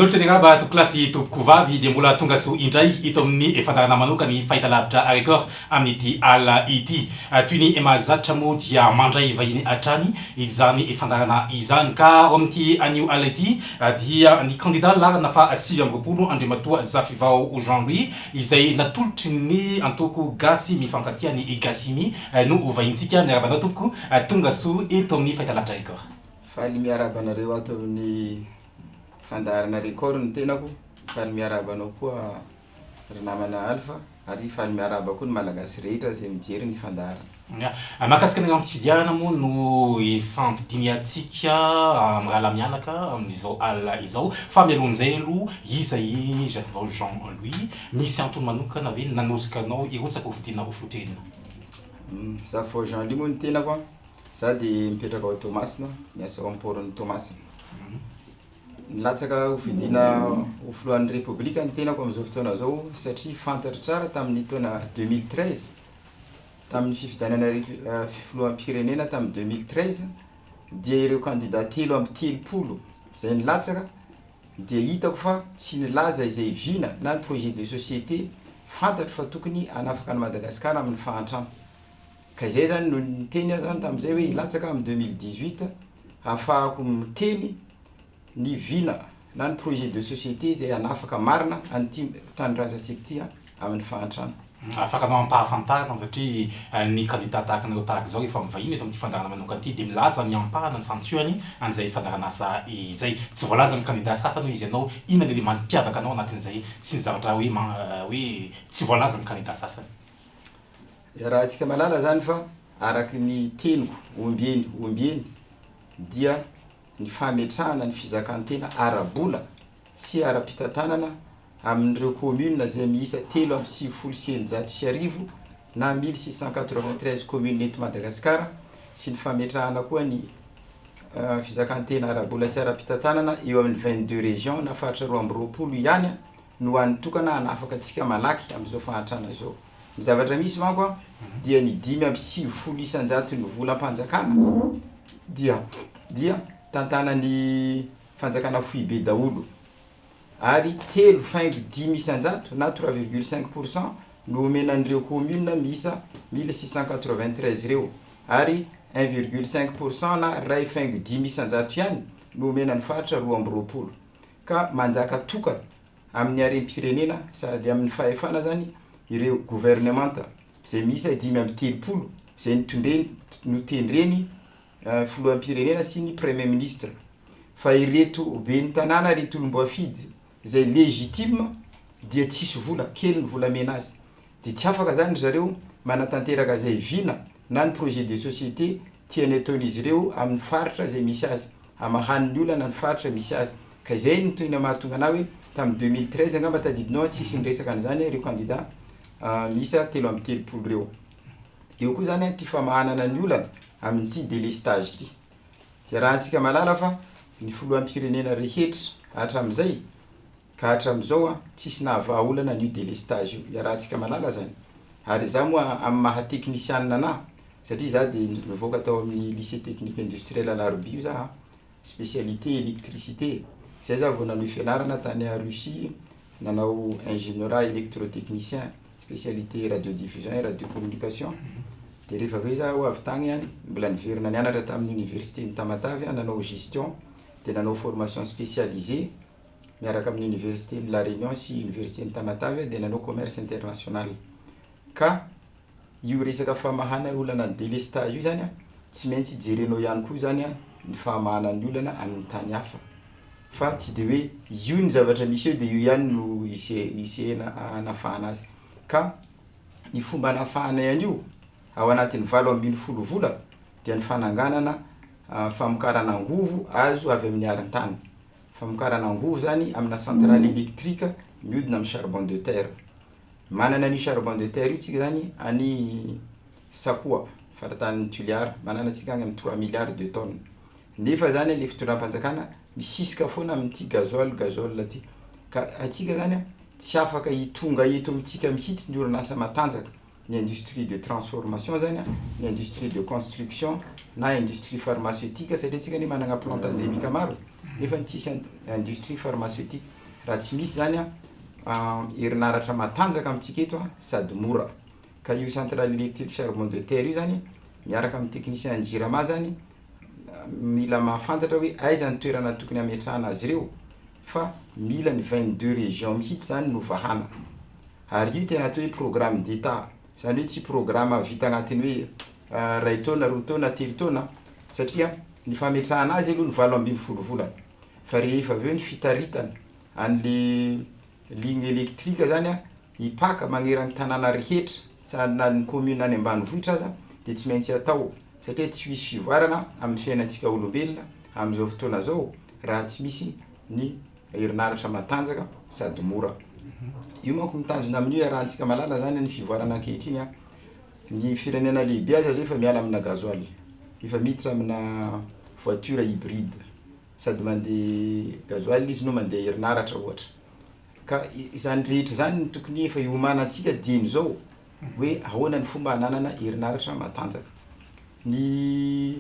loatra ny angamba tokolasy tompoko vavy dia mbola tonga so indray ito amin'ny fandarana manokany fahitalavitra record amin'ity ala ity toy ny mahazatra moa dia mandray vahiny atrany izany fandarana izany ka ao amin'ity anio ala ity dia ny candidat larana fa 6 Andriamatoa Zafivao Jean-Louis izay natolotry ny antoko gasy mifankatia ny gasimy no vahintsika miarabanao tompoko tonga so eto amin'ny fahitalavitra record faly miarabanareo ato amin'ny fandarana record ny tenako faly miarabanao koa ry namana Alpha ary faly miaraba koa ny malagasy rehetra zay mijery ny fandarana mahakasika ny amin'ny fidiarana moa no ifampidiniatsika amirahala mianaka amin'izao alina izao fa mialohan'izay aloha iza iny Zafivao Jean-Louis misy antony manokana ve nanosika anao irotsaka ho fidina ho filoham-pirenena. Zafivao Jean-Louis moa ny tenako za dia mipetraka ao Tomasina miasa ao am-poron'ny Tomasina nilatsaka ho fidina ho filohan'ny repoblika ny tenako amin'izao fotoana zao satria fantatro tsara tamin'ny taona 2013 tamin'ny fifidanana filoham-pirenena tamin'ny 2013 dia ireo candidat 3 zay nilatsaka dia hitako fa tsy nilaza izay vina na ny projet de société fantatro fa tokony hanafaka ny Madagasikara amin'ny fahantrano ka izay zany no niteny zany tamin'izay hoe hilatsaka amin'ny 2018 ahafahako miteny ny vina na ny projet de société zay hanafaka marina an'ity tany razantsika ity amin'ny fahantrano afaka anao ampahafantarana satria ny candidat tahaka anareo tahaka izao rehefa mivahiny eto amin'ity fandarana manokana ity dia milaza ny ampahana ny santionany an'izay fandarana asa izay tsy voalaza ny candidat sasany hoe izy ianao inona le mampiavaka anao anatin'izay sy ny zavatra hoe tsy voalaza ny candidat sasany. Raha antsika malala zany fa araky ny teniko ombeny dia ny fametrahana ny fizakantena arabola sy ara-pitantanana amin'ireo commune zay miisa 3,990 na 1693 commune eto Madagasikara sy ny fametrahana koa ny fizakantena arabola sy ara-pitantanana eo amin'ny 22 région na faritra 220 ihany no anitokana hanafaka antsika malaky amin'izao fahantrana izao. Ny zavatra misy manko dia ny 5,9 isanjato ny volam-panjakana dia tantana ny fanjakana foibe daholo ary 3,10 isanjato na 3,5% no omenan'ireo commune miisa 1693 reo ary 1,5% na 2,10 isanjato ihany no omenan'ny faritra 220 ka manjaka toka amin'ny harem-pirenena sady amin'ny fahefana zany ireo gouvernemanta zay miisa 5,30 zay notendreny filoham-pirenena sy ny premier ministre fa ireto be ny tanàna reto olom-boafidy zay legitime dia tsisy vola kely ny volamena azy dia tsy afaka zany zareo manatanteraka zay vina na ny projet de société tiany ataon'izy ireo amin'ny faritra zay misy azy amahan'ny olana ny faritra misy azy ka izay ny toyna mahatonga anao hoe tamin'ny 2013 angamba tadidinao tsisy nyresaka an'izany ireo candidat miisa 3,30 reo. Eo koa zany ty famahanana ny olana amin'ity délestage ity dia raha antsika malala fa ny filoham-pirenena rehetra hatram'izay ka hatram'izao tsisy nahavaolana ny délestage io raha antsika malala zany ary za moa amin'ny maha technicienne na satria za dia nivoaka tao amin'ny lycée technique industriel Alarobia za spécialité électricité zay za vao nanao fianarana tany a Russie nanao ingénierat électrotechnicien spécialité radiodiffusion et radiocommunication dia rehefa avy za ho avy tagny ihany mbola niverina nianatra tamin'ny université ny Tamatavy nanao gestion dia nanao formation spécialisée miaraka amin'ny université ny La Réunion sy université ny Tamatavy dia nanao commerce international ka io resaka famahana olana ny délestage io zany tsy maintsy jerenao ihany koa zany ny famahana ny olana amin'ny tany hafa fa tsy dia hoe io ny zavatra misy eo dia io ihany no isehana hanafahana azy ka ny fomba hanafahana ihany io ao anatin'ny 20 vola dia ny fananganana famokarana angovo azo avy amin'ny arin-tany famokarana angovo zany amina centrale électrique mihodina amin'ny charbon de terre manana ny charbon de terre io tsika zany any Sakoa faratan'ny Tuliara manana tsika agny amin'ny 3 milliards de tonnes nefa zany le fitondram-panjakana misisika foana amin'ity gazoil ty ka atsika zany tsy afaka hitonga eto amintsika mihitsy ny orinasa matanjaka ny industrie de transformation zany ny industrie de construction na industrie pharmaceutique satria tsika ny manana plante endémique maro nefa tsisy industrie pharmaceutique raha tsy misy zany herinaratra matanjaka amintsika eto sady mora. Ka io centrale électrique charbon de terre io zany miaraka amin'ny technicien JIRAMA zany mila mahafantatra hoe aiza ny toerana tokony ametrahana azy ireo, fa mila ny 22 régions mihitsy zany novahana. Ary io tena atao hoe programme d'état, zany hoe tsy programme vita agnatiny hoe ray taona, roa taona, telo taona, satria ny fametrahana azy aloha ny 12 volana. Fa rehefa avy eo ny fitaritana an'le ligne électrique zany hipaka magneran'ny tanàna rehetra na ny commune any ambanivohitra aza de tsy maintsy atao, satria tsy misy fivoarana amin'ny fiainantsika olombelona amin'izao fotoana zao raha tsy misy ny herinaratra matanjaka sady mora. Io manko mitanjona amin'io arahantsika malala zany ny fivoarana ankehitriny ny firenena lehibe aza zao efa miala amina gasoil, efa miditra amina voiture hybride, sady mandeha gasoil izy no mandeha herinaratra ohatra. Ka izany rehetra zany ny tokony efa iomanantsika dino zao hoe ahoana ny fomba hananana herinaratra matanjaka. Ny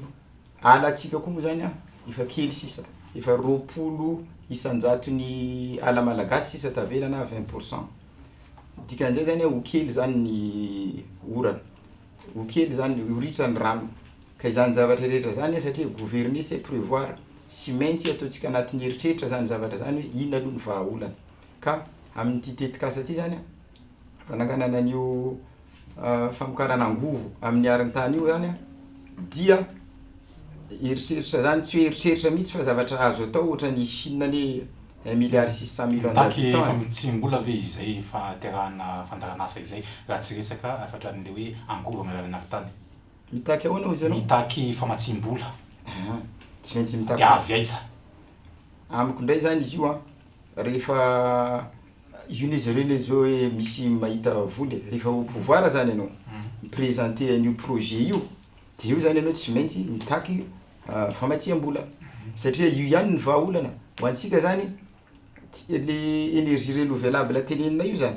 alantsika koa moa zany efa kely sisa, efa 20 isanjato ny ala malagasy sisa tavelana 20%. Dikan'izay zany ho kely zany ny orana, ho kely zany ho ritra ny rano. Ka izany zavatra rehetra zany satria gouverner c'est prévoir, tsy maintsy ataontsika anatin'ny heritreritra zany zavatra zany hoe inona aloha ny vahaolana. Ka amin'ity tetikasa ty zany fanakanana an'io famokarana angovo amin'ny aran-tany io zany dia heritreritra zany, tsy hoe heritreritra mihitsy fa zavatra azo atao ohatra ny Chine ny 1,600,000,000 d'habitants. Taky mitsimbola ve izay faterahana fandaranasa izay raha tsy resaka afatra amin'le hoe angovo amin'ny alalan'ny aran-tany. Mitaky ahoana izy anao? Mitaky famatsimbola. Tsy maintsy mitaky. De avy aiza? Amiko ndray zany izy io rehefa izy ireny zao hoe misy mahita voly rehefa au pouvoir zany ianao miprésenter an'io projet io de io zany ianao tsy maintsy mitaky famatsimbola, satria io ihany ny vahaolana ho antsika zany. Le énergie renouvelable tenenina io zany,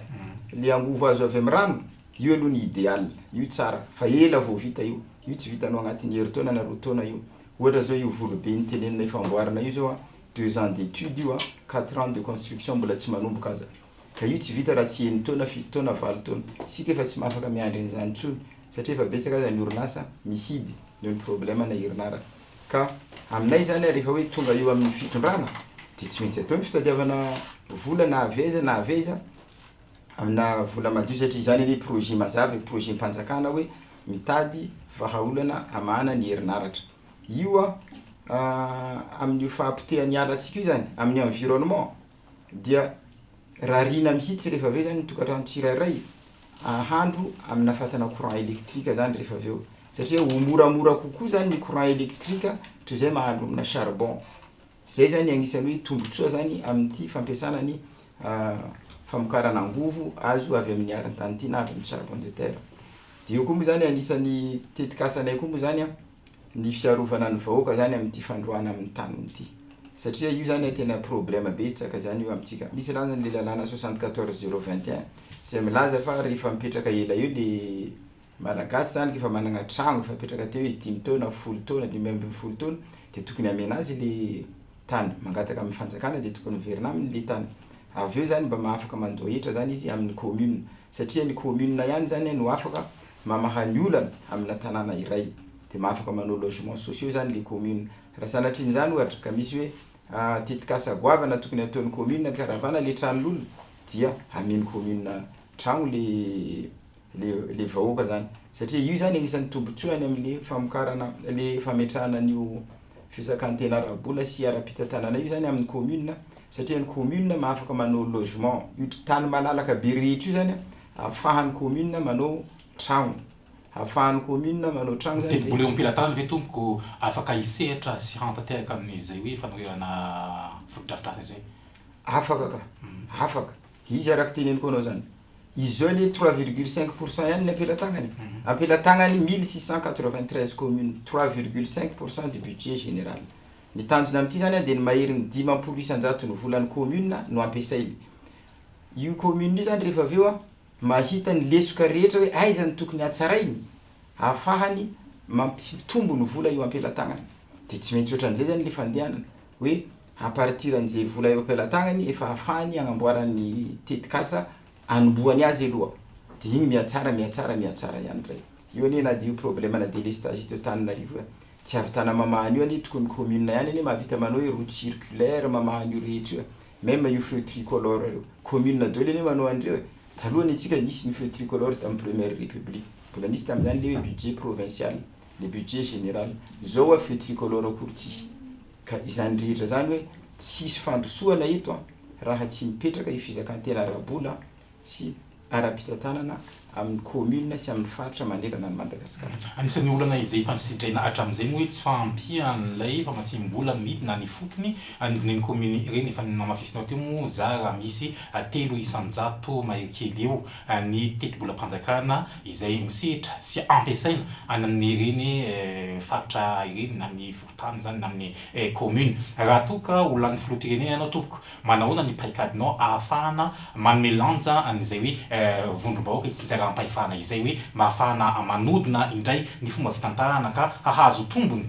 le angovo azo avy amin'ny rano, io aloha ny idéal, io tsara, fa ela vao vita io tsy vitanao agnatin'ny herintaona na roa taona io. Ohatra zao io volobe ny tenenina ifamboarana io zao 2 ans d'études io 4 ans de construction mbola tsy manomboka aza. Ka io tsy vita raha tsy 1 taona, 7 taona, 20 taona. Sika efa tsy mahafaka miandry an'izany intsony satria efa betsaka aza ny orinasa mihidy noho ny problème na herinaratra. Ka aminay zany rehefa hoe tonga eo amin'ny fitondrana de tsy maintsy atao ny fitadiavana vola na aveza na aveza amina vola madio, satria zany hoe projet mazava, projet mpanjakana hoe mitady vahaolana amana ny herinaratra. Io amin'ny fahampitehany alantsika io zany amin'ny environnement dia rarina mihitsy rehefa aveo zany tokatrano tsirairay ahandro amina fatana courant électrique zany rehefa aveo, satria ho moramora kokoa zany ny courant électrique toy zay mahandro amina charbon. Zay zany agnisan'ny hoe tombotsoa zany amin'ity fampiasana ny famokarana angovo azo avy amin'ny aran-tany ity na avy amin'ny charbon de terre. De io koa moa zany anisan'ny tetikasanay koa moa zany ny fiarovana ny vahoaka zany amin'ity fandroana amin'ny tany ity, satria io zany tena problème betsaka zany io amintsika. Misy raha zany le lalàna 74 021 zay milaza fa rehefa mipetraka ela eo le malagasy zany efa manana tragno efa mipetraka teo izy 10 taona, 10 taona, 10 taona de tokony amena azy le tany mangataka amin'ny fanjakana de tokony verina aminy le tany. Avy eo zany mba mahafaka mandohetra zany izy amin'ny commune, satria ny commune ihany zany no afaka mamaha ny olana amina tanàna iray, de mahafaka manao logements sociaux zany le commune. Raha sanatriny zany ohatra ka misy hoe tetikasa goavana tokony ataon'ny commune karavana le tranon'olona dia amen'ny commune tragno le vahoaka zany, satria io zany agnisan'ny tombotsoany amin'le famokarana le fametrahana an'io fisakantena ara-bola sy ara-pitantanana io zany amin'ny commune, satria ny commune mahafaka manao logement io tany malalaka be rehetra io zany ahafahan'ny commune manao tragno, ahafahan'ny commune manao tragno zany. Tetebola eo ampelatany ve tompoko afaka hisehatra sy hantanteraka amin'izay hoe fanorenana fotodrafitrasa izay? Afaka ka, afaka. Izy araka teneniko anao zany. Izy zao le 3,5% ihany ny ampelatagnany. Ampelatagnany 1693 communes, 3,5% du budget général. Ny tanjona amin'ity zany de ny maherin'ny 10 isanjato ny volan'ny commune no ampiasainy. Io commune io zany rehefa aveo mahita ny lesoka rehetra hoe aiza ny tokony hatsarainy ahafahany mampitombo ny vola io ampelatagnany. De tsy maintsy ohatran'izay zany le fandehanana hoe à partir an'izay vola eo am-pelantagnany efa ahafahany agnamboarany tetikasa anomboany azy aloha de igny mihatsara ihany ray io anie na de io problème na délestage ito Antananarivo tsy avy tana mamahany io anie tokony commune ihany anie mahavita manao hoe route circulaire mamahany io rehetra io même io feu tricolore io commune daholo anie manao andreo talohany antsika nisy ny feu tricolore tamin'ny première république mbola nisy tamin'izany le hoe budget provincial le budget général zao a feu tricolore akory tsisy ka izany rehetra zany hoe tsisy fandrosoana eto raha tsy mipetraka io fizakantena arabola sy ara-pitantanana amin'ny commune sy amin'ny faritra manerana ny Madagasikara. Anisan'ny olana izay fansitraina hatramin'izay moa hoe tsy fahampian'ilay famatsim-bola midina ny fotony anivon'ny commune ireny efa namafisinao teo moa za raha misy 300 mahery kely eo ny teti-bolam-panjakana izay misehatra sy ampiasaina anan'ny ireny faritra ireny na ny fokontany zany na amin'ny commune. Raha toka olan'ny filoham-pirenena ianao tompoko manahoana ny paikadinao ahafahana manome lanja an'izay hoe vondrom-bahoaka tsy ampahefana izay hoe mahafahana manodina indray ny fomba fitantarana ka hahazo tombony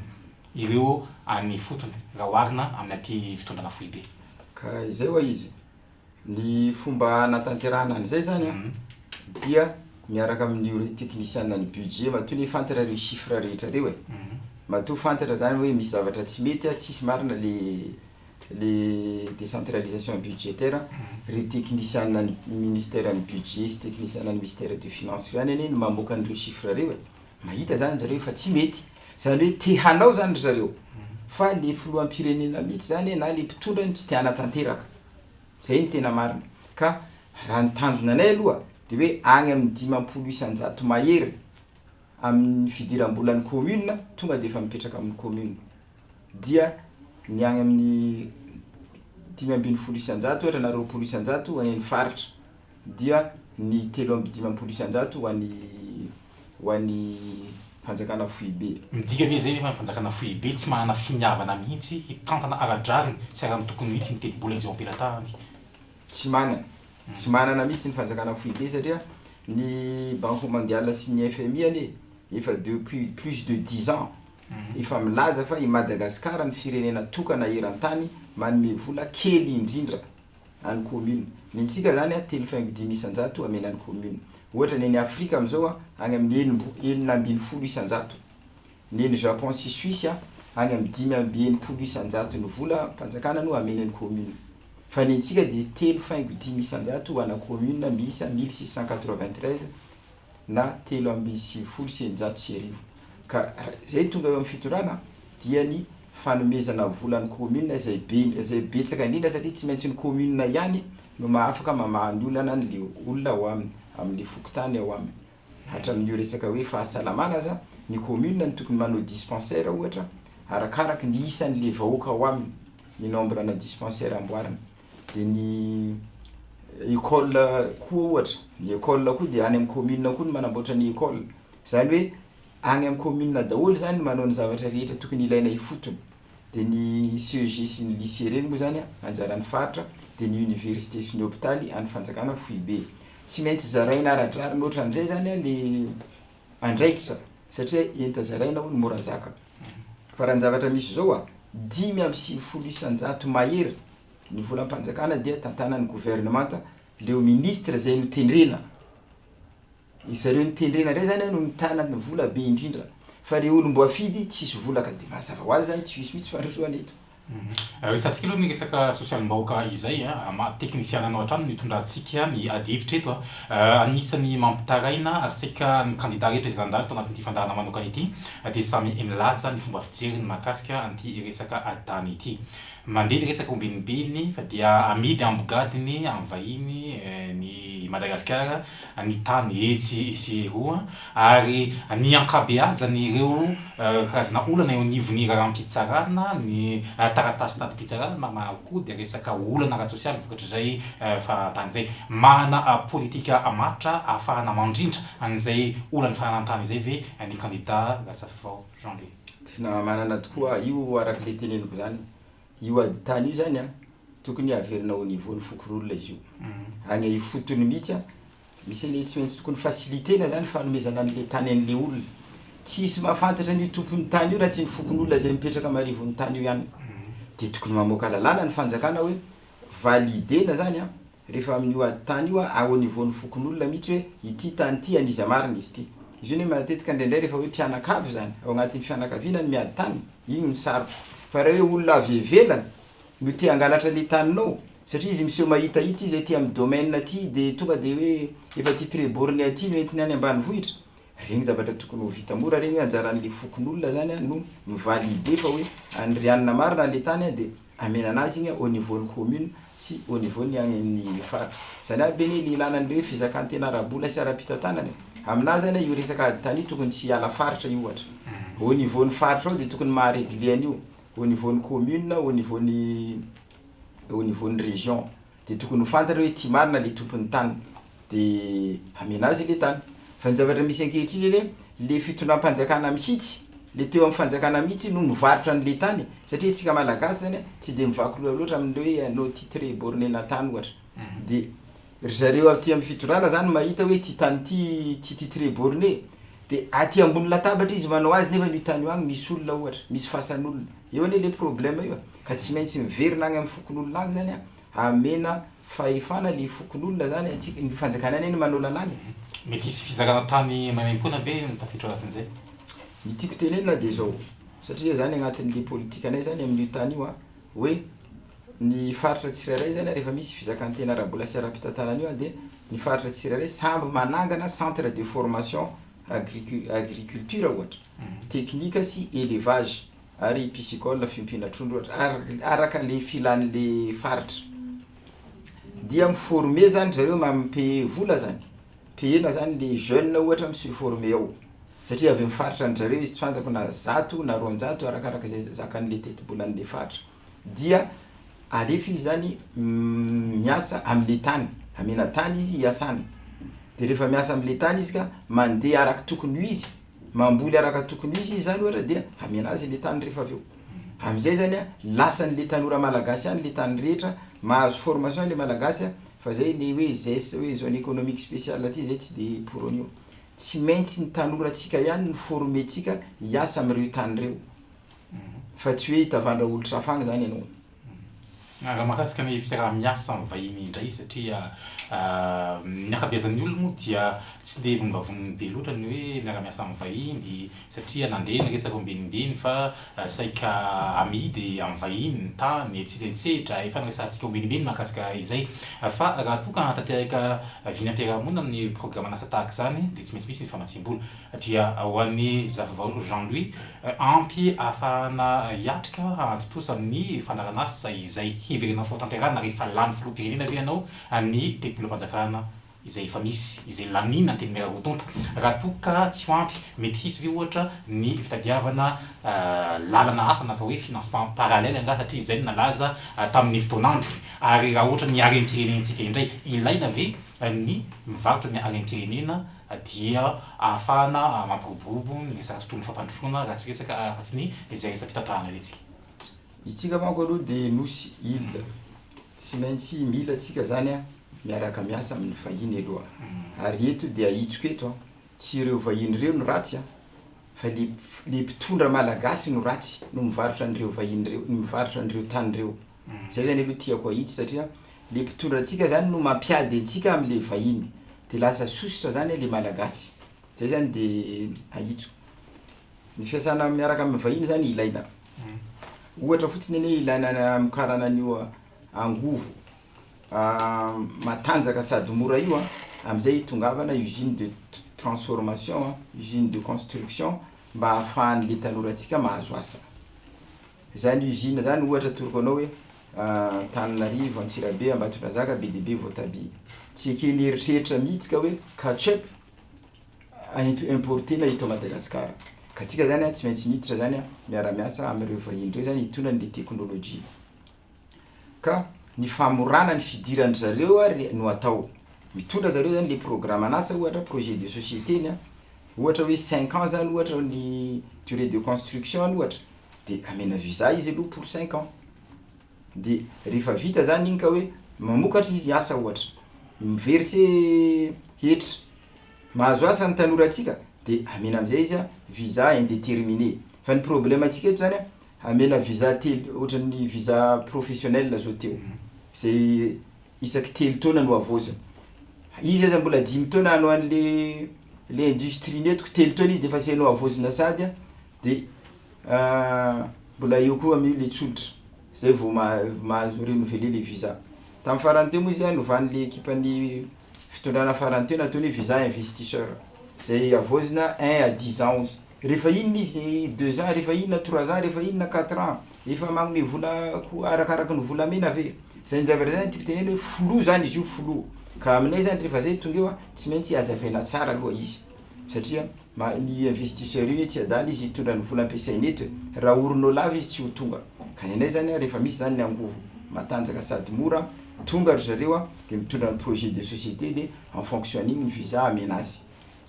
ireo any fotony raha oharina amin'ny aty fitondrana foibe. Ka izay hoa izy ny fomba natanterahana an'izay zany dia miaraka amin'ny technicien ny budget matoa ny fantatra reo chiffre rehetra reo matoa fantatra zany hoe misy zavatra tsy mety tsisy marina le décentralisation budgétaire reo technicien ny ministère ny budget sy technicien ny ministère de finance zany any mamoaka an'ireo chiffre reo mahita zany zareo fa tsy mety zany hoe te hanao zany ry zareo fa le filoham-pirenena mihitsy zany na le mpitondrany tsy tiana tanteraka zay ny tena marina ka raha ny tanjona anay aloha de hoe agny amin'ny 500 mahery amin'ny fidiram-bolan'ny commune tonga de efa mipetraka amin'ny commune dia ny agny amin'ny 500 ohatra na 200 ho an'ny faritra dia ny 350 ho an'ny fanjakana foibe. Midika ve zay nefa fanjakana foibe tsy manana finiavana mihitsy hitantana aradrariny sy raha tokony mihitsy ny teti-bola izy ampelatahany? Tsy manana mihitsy ny fanjakana foibe satria ny Banque mondiale sy ny FMI anie efa depuis plus de 10 ans efa milaza fa i Madagasikara ny firenena tokana eran-tany manome vola kely indrindra any commune. Ny tsika zany 3,100 amenan'ny commune. Ohatra ny Afrika am'izao agny amin'ny 4,900. Ny Japon sy Suisse agny amin'ny 5,900 ny vola panjakana no amenan'ny commune. Fa ny tsika de 3,100 ho ana commune misy 1693 na 3,900 sy arivo. Ka zay tonga eo amin'ny fitondrana dia ny fanomezana volan'ny commune zay betsaka indrindra satria tsy maintsy ny commune ihany no mahafaka mamahany olana le olona ao aminy amin'ny fokontany ao aminy. Hatramin'io resaka hoe fahasalamana za ny commune ny tokony manao dispensaire ohatra arakaraky ny isan'le vahoaka ao aminy ny nombre na dispensaire amboarina de ny école koa ohatra ny école koa de any amin'ny commune koa no manamboatra ny école zany hoe agny amin'ny commune daholo zany manao ny zavatra rehetra tokony ilaina ifotony de ny CEG sy ny lycée reny moa zany anjaran'ny faritra de ny université sy ny hôpitaly any fanjakana foibe tsy maintsy zaraina aradrarina ohatry an'izay zany le andraikitra satria enta zaraina ho ny mora zaka fa raha ny zavatra misy zao 5,900 mahery ny volam-panjakana dia tantanan'ny gouvernemanta leo ministre zay no tendrena izareo ny tendrena ray zany no mitana ny vola be indrindra fa re olo mbo afidy tsisy vola ka de mazava ho azy zany tsy misy mihitsy fandrosoana eto. Resantsika aloha ny resaka sosialim-bahoaka izay technicien anao hatrany mitondrantsika ny adihevitra eto anisany mampitaraina arsika ny candidat rehetra izay nandalo tao anatin'ity fandarana manokana ity de samy milaza ny fomba fijeriny mahakasika an'ity resaka adany ity mandeha ny resaka ombenibeny fa dia amidy ambogadiny amin'ny vahiny ny Madagasikara ny tany etsy sy eroa ary ny ankabeazany ireo karazana olana eo anivon'ny raharam-pitsarana ny taratasy tati-pitsarana mamakoa dia resaka olana ara-tsosialy vokatra izay fa tany izay mana politika matra ahafahana mandrindra an'izay olany fahanantany izay ve ny candidat Ratsafao Jean-Louis. Tena manana tokoa io araky le teneniko zany io ady tany io zany tokony averina au niveau ny fokor'olona izy io agny ifotony mihitsy misy le tsy maintsy tokony facilitena zany fanomezana an'le tany an'le olona tsisy mahafantatra ny tompony tany io raha tsy ny fokon'olona zay mipetraka marivon'ny tany io ihany de tokony mamoaka lalàna ny fanjakana hoe validena zany a rehefa amin'io ady tany io a au niveau-ny fokon'olona mihitsy hoe ity tany ity aniza marina izy ty izy io ne matetika indraindray rehefa hoe mpianakavy zany ao agnatin'ny fianakaviana ny miady tany igny misarotra fa raha hoe olona avy ivelany no te hangalatra le taninao satria izy miseo mahitahita izy ty amin'ny domaine aty de tonga de hoe efa titre borné aty no entiny any ambanivohitra regny zavatra tokony ho vita mora regny anjaran'le fokon'olona zany a no mivalide fa hoe andrianina marina le tany a de amena anazy igny au niveau ny commune sy au niveau ny agny amin'ny faritra zany aby ny le ilanan'le hoe fizakantena arabola sy ara-pitantanany aminazy zany io resaka ady tany tokony tsy hiala faritra io ohatra au niveau ny faritra ao de tokony maharegle an'io au niveau ny commune au niveau ny région de tokony ho fantatra hoe ty marina le tompon'ny tany de amena azy le tany fa ny zavatra misy ankehitriny le fitondram-panjakana mihitsy le teo amin'ny fanjakana mihitsy no mivarotra an'le tany satria tsika malagasy zany tsy de mivaky loatra amin'le hoe anao titre borné na tany ohatra de ry zareo aty amin'ny fitondrana zany mahita hoe ty tany ty tsy titre borné de aty ambony latabatra izy manao azy nefa io tany io agny misy olona ohatra misy fasan'olona eo ane le problème io ka tsy maintsy miverina agny amin'ny fokon'olona agny zany a amena fahefana le fokon'olona zany atsika ny fanjakana any manao lalàna mety isy fizakana tany maimaimpona be tafiditra anatin'izay ny tiako tenenina de zao satria zany agnatin'le politika anay zany amin'io tany io a hoe ny faritra tsirairay zany rehefa misy fizakantena arabola sy ara-pitantanana io a de ny faritra tsirairay samby manangana centre de formation agriculture ohatra teknika sy élevage ary piscicole fiompiana trondro ohatra araka le filan'le faritra dia miforme zany zareo mampe vola zany pena zany le jeune ohatra misy forme ao satria avy mifaritra ny zareo izy tsy fantako na 100 na 200 arakaraka zay zakan'le teti-bolan'le faritra dia alefa izy zany miasa am'le tany amena tany izy hiasany de rehefa miasa am'le tany izy ka mandeha araka tokony izy mamboly araka tokony izy zany ohatra dia amena azy le tany rehefa aveo am'izay zany a lasan'le tanora malagasy any le tany rehetra mahazo formation le malagasy a fa zay le hoe ZES hoe zone économique spéciale aty zay tsy de pour an'io tsy maintsy ny tanora tsika ihany ny forme tsika hiasa am'ireo tany reo fa tsy hoe hitavandra olotra afagny zany ianao raha mahakasika ny fiaraha-miasa amin'ny vahiny indray satria ny akabeazan'ny olona moa dia tsy de vombavony be loatra ny hoe miara-miasa amin'ny vahiny satria nandeha ny resaka ombenimbeny fa saika amidy amin'ny vahiny ny tany tsitsetsehitra efa nyresantsika ombenimbeny mahakasika izay fa raha toa ka hanatanteraka viny am-piarahamonina amin'ny programme asa tahaka zany de tsy maintsy misy ny famatsim-bola satria ho an'ny zavavao Jean-Louis ampy ahafahana hiatrika hantotosa amin'ny fanarana asa izay hiverena fotanterana rehefa lany filoham-pirenena ve ianao ny teknolompanjakana izay efa misy izay lanina ny teny merarotonta raha toa ka tsy ho ampy mety hisy ve ohatra ny fitadiavana lalana hafa na atao hoe financement parallèle nga satria izay nalaza tamin'ny fotoanandro ary raha ohatra ny harem-pirenentsika indray ilaina ve ny mivarotra ny harem-pirenena dia ahafahana mampiroborobo ny resaka tontolo fampandrosoana raha tsy resaka afa-tsy ny izay resaka fitantarana retsika itsika manko aloha de nosy ila tsy maintsy mila tsika zany a miaraka miasa amin'ny vahiny aloha ary eto de ahitsoko eto tsy ireo vahiny reo no ratsy a fa le mpitondra malagasy no ratsy no mivarotra an'ireo vahiny reo no mivarotra an'ireo tany reo zay zany aloha tiako ahitsy satria le mpitondra atsika zany no mampiady antsika am'le vahiny de lasa sositra zany le malagasy zay zany de ahitsoko ny fiasana miaraka amin'ny vahiny zany ilaina ohatra fotsiny ane ilaina mikarana an'io angovo matanjaka sady mora io am'izay tongavana usine de transformation usine de construction mba ahafahan'le tanoratsika mahazo asa zany usine zany ohatra toroko anao hoe Tananarivo, Antsirabe, Ambatondrazaka, BDB, Voatabia tsy ekeny eritreritra mihitsy ka hoe ketchup importé na eto Madagasikara ka tsika zany tsy maintsy miditra zany miara-miasa am'ireo vahiny reo zany hitondra ny teknolojia ka ny famorana ny fidiran'ny zareo no atao mitondra zareo zany le programme anasa ohatra projet de société ny ohatra hoe 5 ans zany ohatra ny durée de construction ohatra de amena visa izy aloha pour 5 ans de rehefa vita zany igny ka hoe mamokatra izy asa ohatra miverse hetra mahazo asa ny tanora atsika de amena am'izay izy visa indéterminé fa ny problème atsika eto zany amena visa telo ohatran'ny visa professionnel zao teo zay isaky telo taona no avozana izy aza mbola 10 taona ano an'le industrie netiko telo taona izy de efa sianao avozana sady de mbola eo koa amio le tsotra zay vao mahazo renouveler le visa tamin'ny farany teo moa izy novan'le équipe-ny fitondrana farany teo nataony hoe visa investisseur zay avozana 1 à 10 ans ozy rehefa inona izy 2 ans rehefa inona 3 ans rehefa inona 4 ans efa magnome vola arakaraky ny volamena ave zay njavatra zany tiako teneny hoe flou zany izy io flou ka aminay zany rehefa zay tonga eo tsy maintsy azavaina tsara aloha izy satria ny investisseur iny tsy adala izy hitondra ny vola ampiasainy eto raha oronao lava izy tsy ho tonga ka ny anay zany rehefa misy zany ny angovo matanjaka sady mora tonga ry zareo de mitondra ny projet de société de en fonction an'igny ny visa amena azy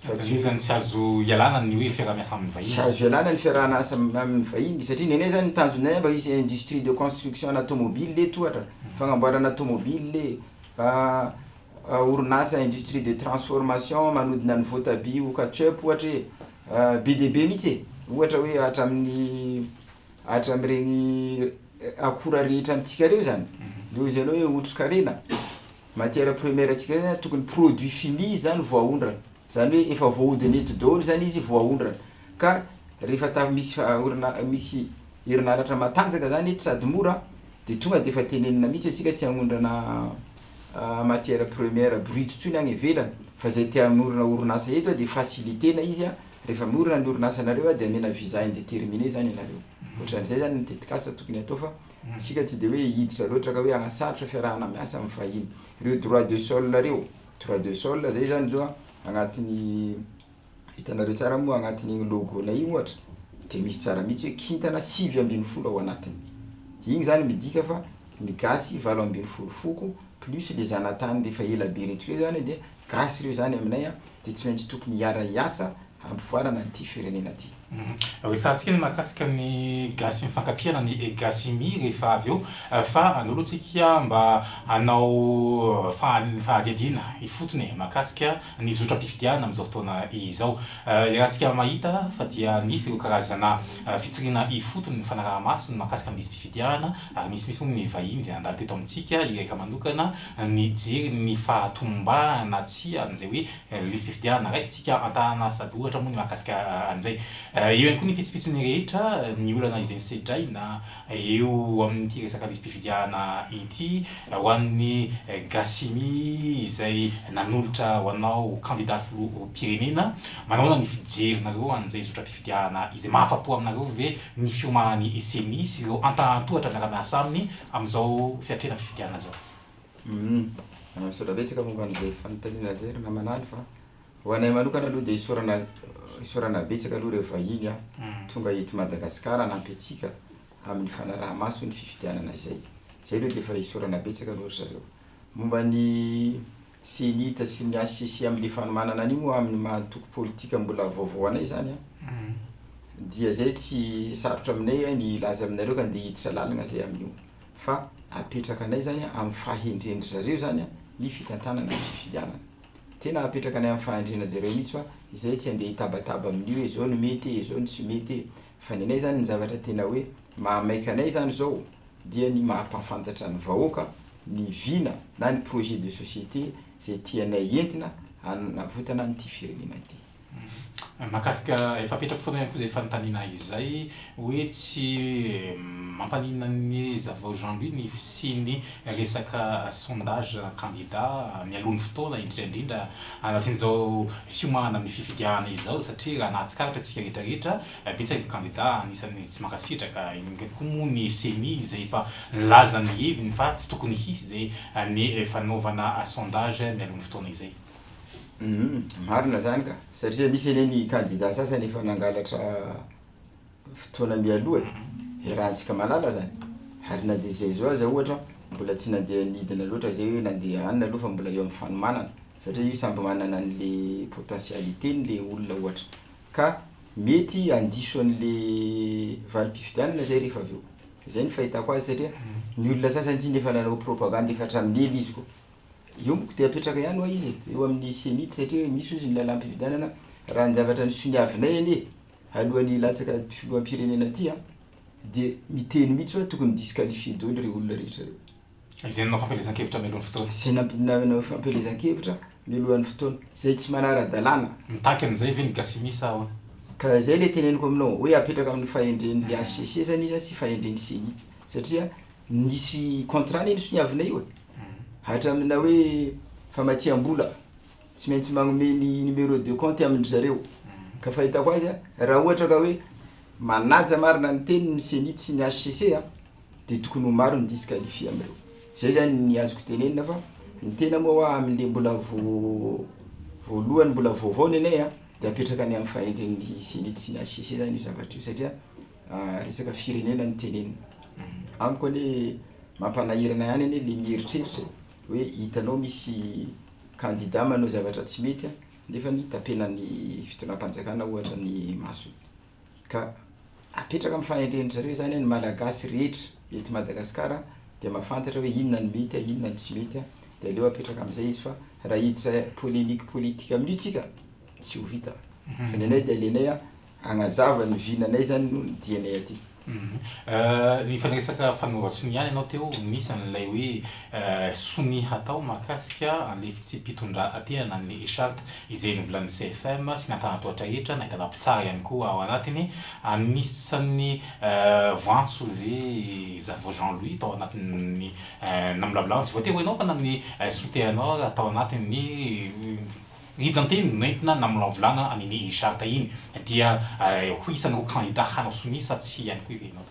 fa tsy tsy azo ialana ny hoe fiarahamiasa amin'ny vahiny tsy azo ialana ny fiarahana amin'ny vahiny satria ny anay zany ny tanjonay mba hisy industrie de construction automobile le tohatra fagnamboarana automobile le orinasa industrie de transformation manodina ny voatabia ho ketchup ohatra hoe BDB mihitsy ohatra hoe atra amin'ireny akora rehetra amitsika reo zany le izy anao hoe otrokarena matière première atsika zany tokony produit fini zany voaondrana zany hoe efa voahodiny eto daholo zany izy voaondrana ka rehefa misy herinaratra matanjaka zany eto sady mora de tonga de efa tenenina mihitsy asika tsy hagnondrana matière première brute tsony agny ivelany fa zay tia miorina orinasa eto de facilitena izy rehefa miorina ny orinasa nareo de amena visa indéterminé zany anareo ohatran'izay zany ny tetikasa tokony atao fa tsika tsy de hoe hiditra loatra ka hoe agnasarotra fiarahana miasa amin'ny vahiny reo droit de sol reo droit de sol zay zany zao agnatin'ny hitanareo tsara moa agnatin'igny logo na igny ohatra de misy tsara mihitsy hoe kintana 5.10 ao anatiny igny zany midika fa ny gasy 7.10 foko plus les zanatany rehefa ela be reto reo zany de gasy reo zany aminay de tsy maintsy tokony hiara hiasa ampivoarana nyty firenena ty resantsika ny mahakasika ny gasy mifankafiana ny gasimi rehefa avy eo fa anoloantsika mba hanao fahadiadiana ifotony mahakasika ny zotra-pifidiana amin'izao fotoana izao rahantsika mahita fa dia nisy ireo karazana fitsirina ifotony ny fanaraha-maso ny mahakasika amin'izy mpifidiana ary misy ny vahiny zay andalo teto amintsika ireka manokana ny jery ny fahatombana tsy an'izay hoe lisy mpifidiana raisitsika antanana sady ohatra moa ny mahakasika an'izay eo ihany koa ny pitsopitsony rehetra ny olana izay nisedraina eo amin'ity resaka lisy mpifidiana ity ho an'ny gasimi izay nanolotra ho anao candidat filoham-pirenena manaona ny fijerinareo an'izay zotra-pifidiana izay mahafapo aminareo ve ny fiomahany seni sy ireo antanatohatra miara-miasa aminy amin'izao fiatrena fifidiana zao misaotra betsaka momba an'izay fanontaniana zay raha manany fa ho anay manokana aloha de isorana betsaka aloha rehefa iny tonga eto Madagasikara anampy atsika amin'ny fanaraha-maso ny fifidianana zay aloha de efa isorana betsaka aloha zareo momba ny senita sy ny ACC amin'le fanomanana an'iny moa amin'ny mahatoky politika mbola vaovao anay zany dia zay tsy sarotra aminay ny ilaza aminareo ka ndeha hiditra lalagna zay amin'io fa apetraka anay zany amin'ny fahendrendry zareo zany ny fitantanana ny fifidianana tena apetraka anay amin'ny fahendrena zareo mihitsy fa izay tsy andeha hitabataba amin'io hoe zao no mety zao no tsy mety fa ny anay zany ny zavatra tena hoe mahamaika anay zany zao dia ny mahampafantatra ny vahoaka ny vina na ny projet de société zay tianay entina anavotana nyty firenena ty mahakasika efa apetraka foana ihany koa zay fanontaniana izay hoe tsy mampanina ny zavao Jean-Louis ny sy resaka sondage candidat mialohan'ny fotoana indrindrandrindra anatin'izao fiomahana amin'ny fifidiana izao satria raha nahatsikaritra tsika rehetrarehetra betsaka ny candidat anisany tsy mankasitraka koa moa ny seni zay efa nilaza ny heviny fa tsy tokony hisy zay ny fanaovana sondage mialohan'ny fotoana izay marina zany ka satria misy eneny candidat sasany efa nangalatra fotoana mialoha rahantsika malala zany ary na de zay zao aza ohatra mbola tsy nandeha nidina loatra zay hoe nandeha anina aloha fa mbola eo amin'ny fanomanana satria io samby manana an'le potentialité nle olona ohatra ka mety andiso an'le valim-pifidianana zay rehefa avy eo zay ny fahitako azy satria ny olona sasany tsy nefa nanao propagande efa hatramin'ny ela izy koa io moko de apetraka ihany hoa izy eo amin'ny senity satria misy ozy ny lalam-pifidianana raha ny zavatra ny soniavinay anie alohan'ny latsaka filoham-pirenena ty de miteny mihitsy hoe tokony disqualifié daholo reo olona rehetra reo. Izay nanao fampelezan-kevitra mialohan'ny fotoana. Zay nampinao fampelezan-kevitra mialohan'ny fotoana zay tsy manara-dalàna. Mitaky an'izay ve ny Gasimisa ahoana? Ka zay le teneniko aminao hoe apetraka amin'ny fahendren'le HCC zany izy sy fahendren'ny CENI satria nisy contrat neny soniavinay io hatramina hoe famatiam-bola tsy maintsy magnome numéro de compte amindry zareo ka fahitako azy raha ohatra ka hoe manaja marina ny teny ny CENI sy ny HCC de tokony ho maro ny disqualifie amreo. Zay zany ny azoko tenenina fa ny tena moa amin'le mbola voalohany mbola vaovao nenay de apetraka any amin'ny fahendren'ny CENI sy ny HCC zany io zavatra io satria resaka firenena ny tenenina. Amiko ane mampanahirana ihany ane le mieritreritra hoe hitanao misy candidat manao zavatra tsy mety nefa ny tapenany fitondram-panjakana ohatra ny maso ka apetraka amin'ny fahendren'ny zareo zany ny malagasy rehetra eto Madagasikara de mahafantatra hoe inona ny mety inona ny tsy mety de aleo apetraka amin'izay izy fa raha hiditra polémique politique amin'io tsika tsy ho vita fa nenay de alenay agnazava ny vinanay zany no dianay aty. Ny fandraisaka fanaova sony ihany ianao teo misy an'ilay hoe sony hatao mahakasika an'le fitsipitondra atena an'le charte izay novolan'ny CFM sy ny antanatoatra rehetra nahitana mpitsara ihany koa ao anatiny anisan'ny voantso le Zavo Jean-Louis tao anatin'ny namlabilao tsy voatery ho ianao fa na ny soteanao atao anatin'ny rijanteny nentina namolavolana an'iny charte iny dia ho isany ho candidat hanao sonisa tsy ihany koa ianao.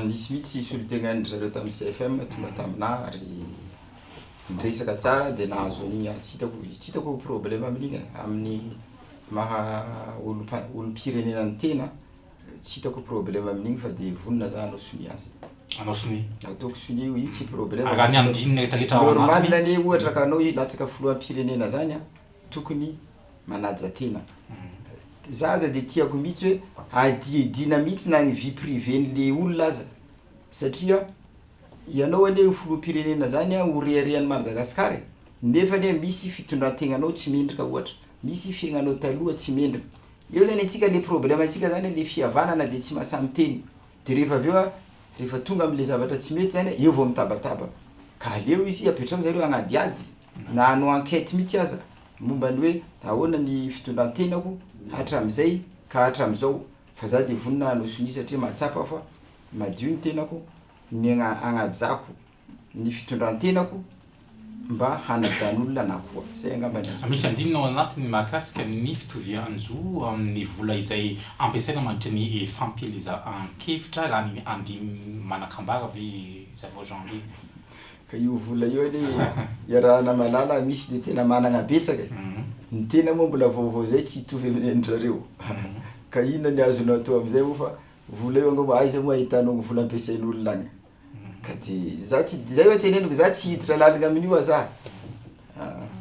Nisy mihitsy solotegnan'ny zareo tamin'ny CFM tonga taminah ary niresaka tsara de nahazo an'igny tsy hitako problème amin'igny amin'ny maha olom-pirenena ny tena tsy hitako problème amin'igny fa de vonona za hanao soni azy. Anao soni ataoko soni io tsy problème aga ny andinina rehetrarehetra ao normal anatiny lany ohatra ka anao latsaka filoham-pirenena zany tokony manaja tena zaza de tiako mihitsy hoe adiedina mihitsy na ny vie privé-n'le olona aza satria ianao ane filoham-pirenena zany ho reharehan'ny Madagasikara nefa ne misy fitondrantegnanao tsy mendrika ohatra misy fiaignanao taloha tsy mendrika eo zany atsika le problème atsika zany le fihavanana de tsy mahasamy teny de rehefa aveo rehefa tonga am'le zavatra tsy mety zany eo vao mitabataba ka aleo izy apetraka zareo agnadiady na hanao enquête mihitsy aza momba ny hoe ahoana ny fitondrantenako hatram'izay ka hatram'izao fa za de vonina hanao soni satria mahatsapa fa madio ny tenako ny agnajako ny fitondrantenako mba hanajan'olona na koa zay angambany azy. Misy andinina ao anatiny mahakasika ny fitovian-jo amin'ny vola izay ampiasaina mandritra ny fampelezan-kevitra raha ny andiny manakambara ve Zavo Jean-Louis. Ka io vola io ane iarahana malala misy de tena managna betsaka ny tena moa mbola vaovao zay tsy hitovy amin'ny an'zareo ka inona ny azonao atao am'izay moa fa vola io angamba aiza moa ahitanao ny vola ampiasain'olona agny ka de za tsy zay hoe teneniko za tsy hiditra lalina amin'io za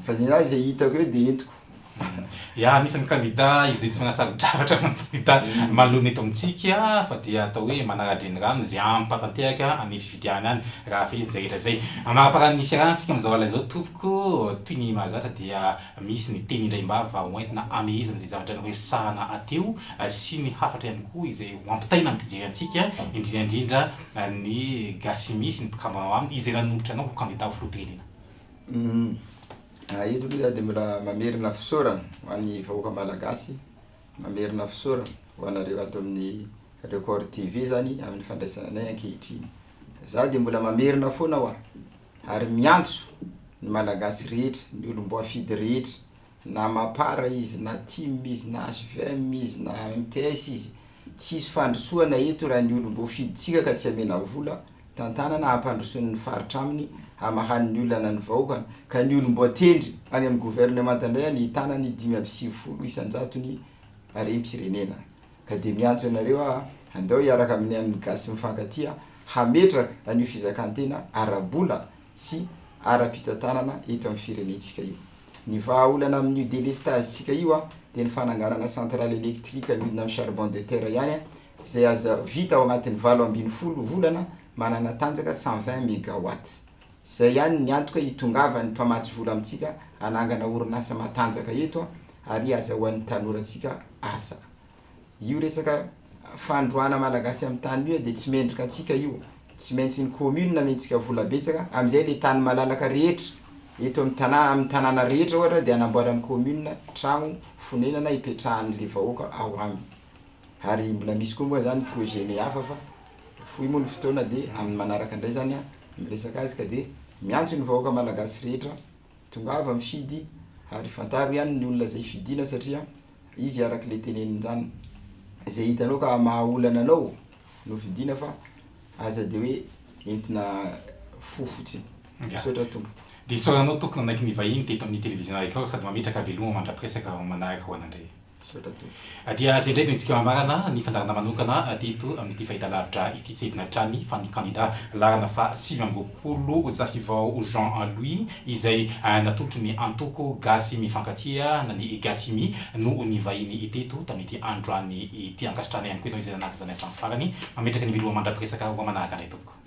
fa zay zay hitako hoe de entiko. Ya anisan'ny candidat izay tsy manasarotravatra candidat manoloana eto amintsika fa dia atao hoe manara-drenirano zay ampatantehaka amin'ny fifidiana any raha fe izy zay rehetra zay mamparan'ny fiarahantsika amin'izao ala zao tompoko toy ny mahazatra dia misy ny teny indray-mbava hoentina amehizana zay zavatra noresahana ateo sy ny hafatra ihany koa izay ho ampitaina amin'ny fijery antsika indrindrandrindra ny Gasimi sy ny mpikambana aminy izay nanombotra anao ho candidat ho filoham-pirenena. Eto aloha za de mbola mamerina fisaorana ho an'ny vahoaka malagasy mamerina fisaorana ho anareo ato amin'ny Record TV zany amin'ny fandraisananay ankehitriny za de mbola mamerina foana ho ary miantso ny malagasy rehetra ny olom-boa fidy rehetra na mapara izy na TIM izy na HVM izy na MTS izy tsisy fandrosoana eto raha ny olom-boa fiditsika ka tsy amena vola tantanana hampandrosoan'ny faritra aminy hamahan'ny olana ny vahoakany ka ny olom-boatendry any amin'ny gouvernement andray ny tanany 5.50 isanjatony harem-pirenena ka de miantso anareo andao hiaraka amin'ny amin'ny gasy mifankatia hametraka an'io fizakantena arabola sy ara-pitantanana eto amin'ny firenentsika io ny vahaolana amin'io délestage sika io de ny fananganana centrale électrique midina amin'ny charbon de terre ihany zay aza vita ao anatin'ny 20 volana manana tanjaka 120 mégawatt zay ihany ny antoka hitongava ny mpamatsy vola amitsika anangana orinasa matanjaka eto ary aza ho an'ny tanoratsika asa io resaka fandroana malagasy amin'ny tany io dia tsy mendrika antsika io, tsy maintsy ny commune mentsika vola betsaka amin'izay le tany malalaka rehetra eto amin'ny tanàna rehetra ohatra dia anamboaran'ny commune trano fonenana ipetrahan'le vahoaka ao aminy. Ary mbola misy koa moa zany projet ny hafa fa fohy moa ny fotoana dia amin'ny manaraka indray zany miresaka azy ka dia miantso ny vahoaka malagasy rehetra tongava mifidy ary fantaro ihany ny olona zay fidina satria izy araka le teneniny zany zay hitanao ka mahaolana anao no vidina fa aza de hoe entina fofotsy misaotra tombo. Dia saoranao tokony anaiky ny vahiny teto amin'ny télévision araiky sady mametraka veloma mandrapresaka manaraka ho anandray. Dia zay ndray no itsika mamarana ny fandarana manokana teto amin'ity fahitalavitra ity tsevina hatrany fa ny candidat larana fa 20 Zafivao Jean-Louis izay natolotry ny antoko gasy mifankatia na ny gasimi no ny vahiny teto tamin'ity androany ity ankasitrany ihany koa ianao izay nanaky zany hatrany farany mametraka ny veloma mandrapresaka ho manaraka indray tompoko.